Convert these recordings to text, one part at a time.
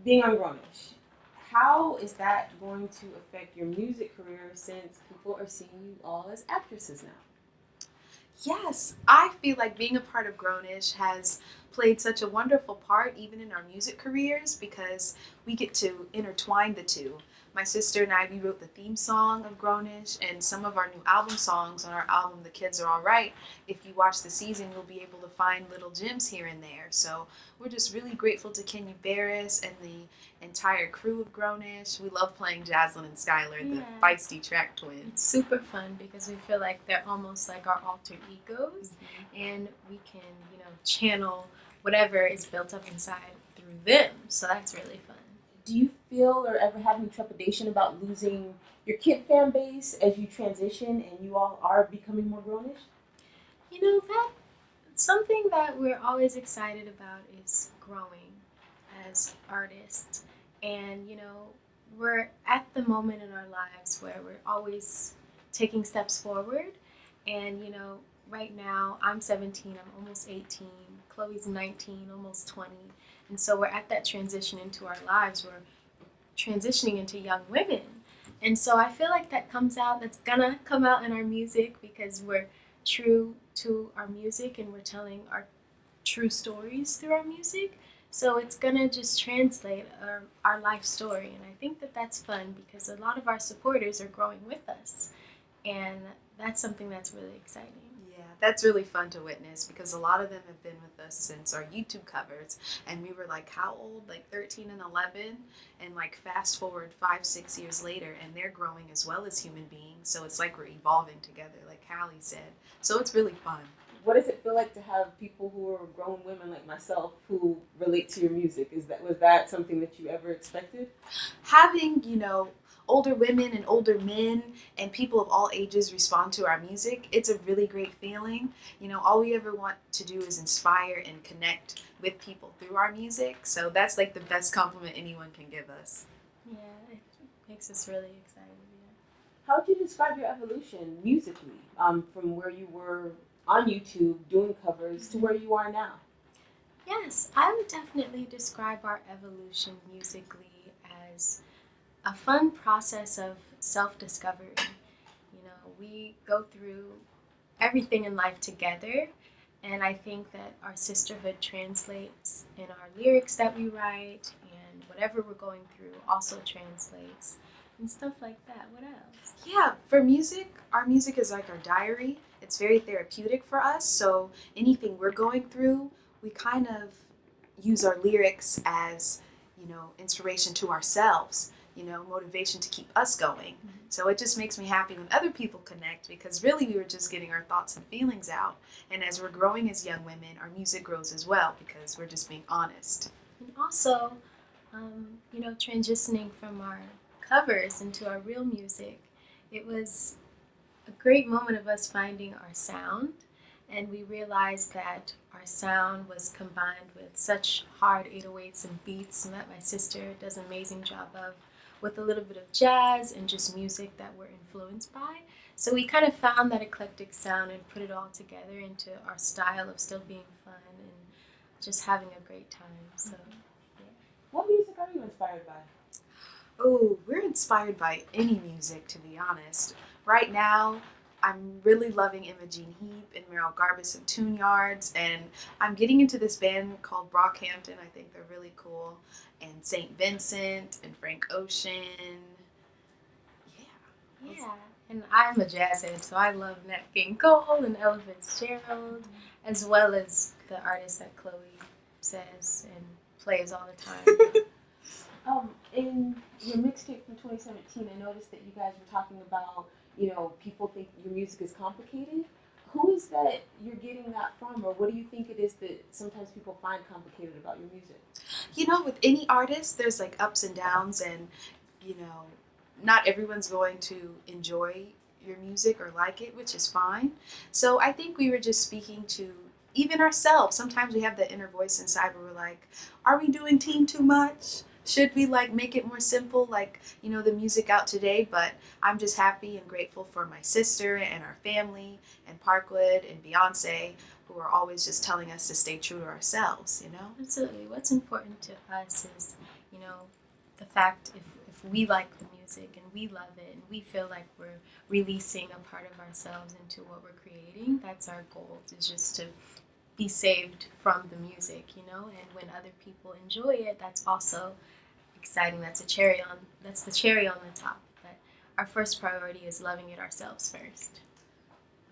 being on Grownish, how is that going to affect your music career since people are seeing you all as actresses now? Yes, I feel like being a part of Grownish has played such a wonderful part even in our music careers because we get to intertwine the two. My sister and I, we wrote the theme song of Grownish and some of our new album songs on our album The Kids Are Alright. If you watch the season, you'll be able to find little gems here and there. So we're just really grateful to Kenya Barris and the entire crew of Grownish. We love playing Jaslyn and Skylar, the feisty track twins. It's super fun because we feel like they're almost like our alter egos, and we can, channel whatever is built up inside through them. So that's really fun. Do you feel or ever have any trepidation about losing your kid fan base as you transition and you all are becoming more Grownish? That something that we're always excited about is growing as artists. And, we're at the moment in our lives where we're always taking steps forward. And, right now I'm 17, I'm almost 18, Chloe's 19, almost 20. And so we're at that transition into our lives. We're transitioning into young women. And so I feel like that's gonna come out in our music because we're true to our music and we're telling our true stories through our music. So it's gonna just translate our life story. And I think that that's fun because a lot of our supporters are growing with us. And that's something that's really exciting. Yeah, that's really fun to witness because a lot of them have been with us since our YouTube covers. And we were like, how old? Like 13 and 11. And like fast forward 5-6 years later, and they're growing as well as human beings. So it's like we're evolving together, like Halle said. So it's really fun. What does it feel like to have people who are grown women like myself who relate to your music? Was that something that you ever expected? Having, older women and older men and people of all ages respond to our music, it's a really great feeling. All we ever want to do is inspire and connect with people through our music. So that's like the best compliment anyone can give us. Yeah, it makes us really excited. How would you describe your evolution musically from where you were on YouTube doing covers to where you are now? Yes, I would definitely describe our evolution musically as a fun process of self-discovery. We go through everything in life together, and I think that our sisterhood translates in our lyrics that we write, and whatever we're going through also translates, and stuff like that. What else? Yeah, for music, our music is like our diary. It's very therapeutic for us, so anything we're going through, we kind of use our lyrics as, inspiration to ourselves, motivation to keep us going. So it just makes me happy when other people connect because really we were just getting our thoughts and feelings out. And as we're growing as young women, our music grows as well because we're just being honest. And also, transitioning from our covers into our real music, it was a great moment of us finding our sound, and we realized that our sound was combined with such hard 808s and beats, and that my sister does an amazing job of, with a little bit of jazz and just music that we're influenced by. So we kind of found that eclectic sound and put it all together into our style of still being fun and just having a great time. So, yeah. What music are you inspired by? Oh, we're inspired by any music, to be honest. Right now, I'm really loving Imogen Heap and Meryl Garbus and Tune Yards, and I'm getting into this band called Brockhampton. I think they're really cool. And St. Vincent and Frank Ocean. Yeah, and I'm a jazz head, so I love Nat King Cole and Ella Fitzgerald, as well as the artists that Chloe says and plays all the time. In your mixtape from 2017, I noticed that you guys were talking about, people think your music is complicated. Who is that you're getting that from, or what do you think it is that sometimes people find complicated about your music? With any artist, there's like ups and downs, and, not everyone's going to enjoy your music or like it, which is fine. So I think we were just speaking to even ourselves. Sometimes we have that inner voice inside where we're like, are we doing teen too much? Should we make it more simple, the music out today? But I'm just happy and grateful for my sister and our family and Parkwood and Beyonce, who are always just telling us to stay true to ourselves. Absolutely. What's important to us is, you know, the fact if we like the music and we love it and we feel like we're releasing a part of ourselves into what we're creating, that's our goal, is just to be saved from the music, you know, and when other people enjoy it, that's also exciting. That's the cherry on the top. But our first priority is loving it ourselves first.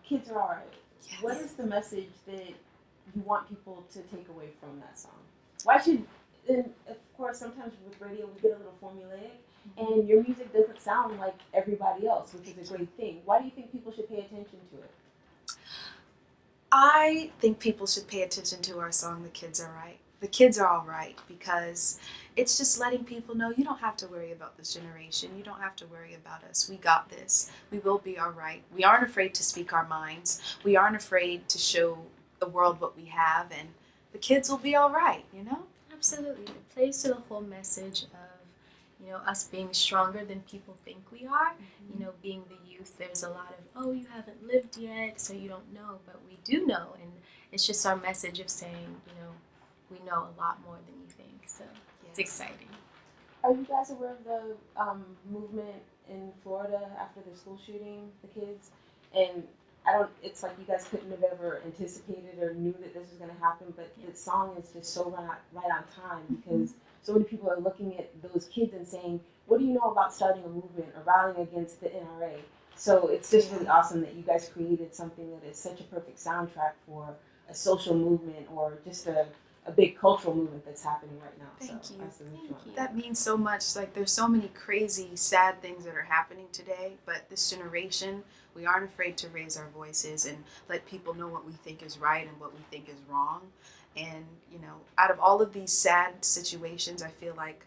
Kids are alright. Yes. What is the message that you want people to take away from that song? Why should, and of course, sometimes with radio we get a little formulaic, and your music doesn't sound like everybody else, which is a great thing. Why do you think people should pay attention to it? I think people should pay attention to our song, The Kids Are Right. The kids are all right, because it's just letting people know you don't have to worry about this generation. You don't have to worry about us. We got this. We will be all right. We aren't afraid to speak our minds. We aren't afraid to show the world what we have, and the kids will be all right, you know? Absolutely. It plays to the whole message of, you know, us being stronger than people think we are. You know, being the youth, there's a lot of, oh, you haven't lived yet, so you don't know, but we do know. And it's just our message of saying, you know, we know a lot more than you think. So it's exciting. Are you guys aware of the movement in Florida after the school shooting, the kids? And it's like you guys couldn't have ever anticipated or knew that this was going to happen, but the song is just so right on time, because so many people are looking at those kids and saying, what do you know about starting a movement or rallying against the NRA? So it's just really awesome that you guys created something that is such a perfect soundtrack for a social movement or just a big cultural movement that's happening right now. Thank you. Thank you. That means so much. Like, there's so many crazy, sad things that are happening today, but this generation, we aren't afraid to raise our voices and let people know what we think is right and what we think is wrong. And, you know, out of all of these sad situations, I feel like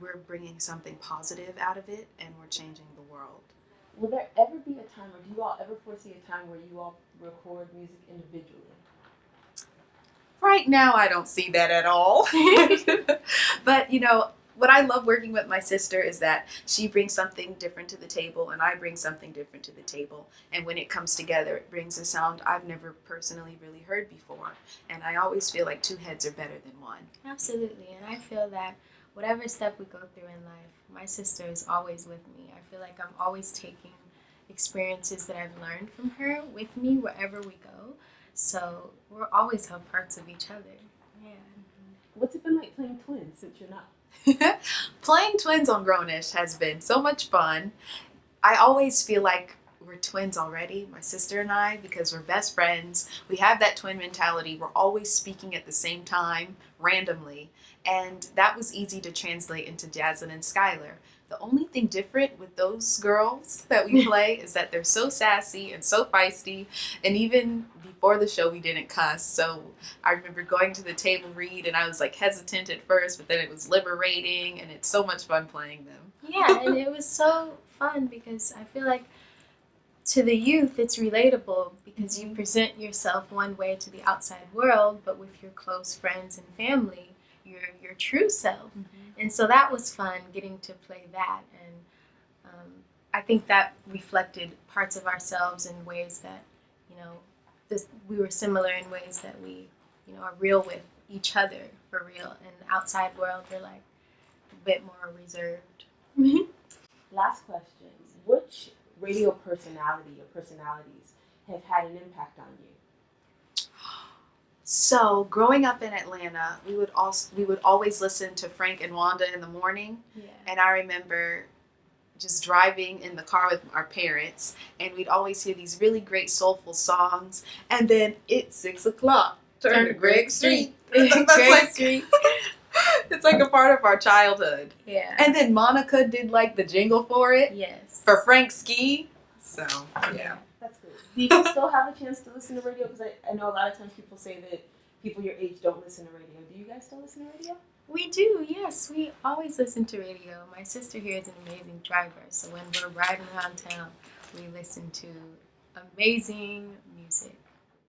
we're bringing something positive out of it, and we're changing the world. Will there ever be a time, or do you all ever foresee a time where you all record music individually? Right now, I don't see that at all. But, you know, what I love working with my sister is that she brings something different to the table and I bring something different to the table. And when it comes together, it brings a sound I've never personally really heard before. And I always feel like two heads are better than one. Absolutely. And I feel that whatever step we go through in life, my sister is always with me. I feel like I'm always taking experiences that I've learned from her with me wherever we go. So we're always have parts of each other. Yeah. What's it been like playing twins since you're not? Playing twins on Grownish has been so much fun. I always feel like we're twins already, my sister and I, because we're best friends. We have that twin mentality. We're always speaking at the same time, randomly. And that was easy to translate into Jasmine and Skylar. The only thing different with those girls that we play is that they're so sassy and so feisty. And even before the show, we didn't cuss. So I remember going to the table read, and I was like hesitant at first, but then it was liberating, and it's so much fun playing them. Yeah, and it was so fun because I feel like to the youth it's relatable because you present yourself one way to the outside world, but with your close friends and family, you're your true self. And so that was fun getting to play that, and I think that reflected parts of ourselves in ways that, you know, we were similar in ways that we, you know, are real with each other for real. And the outside world, we're like a bit more reserved. Last question. Which radio personality or personalities have had an impact on you? So growing up in Atlanta, we would always listen to Frank and Wanda in the morning. Yeah. And I remember just driving in the car with our parents, and we'd always hear these really great soulful songs. And then it's 6 o'clock. Turn to Greg Street. It's like a part of our childhood. Yeah. And then Monica did like the jingle for it. Yes. For Frank Ski. So yeah. That's good. Do you guys still have a chance to listen to radio? Because I know a lot of times people say that people your age don't listen to radio. Do you guys still listen to radio? We do, yes. We always listen to radio. My sister here is an amazing driver, so when we're riding around town, we listen to amazing music.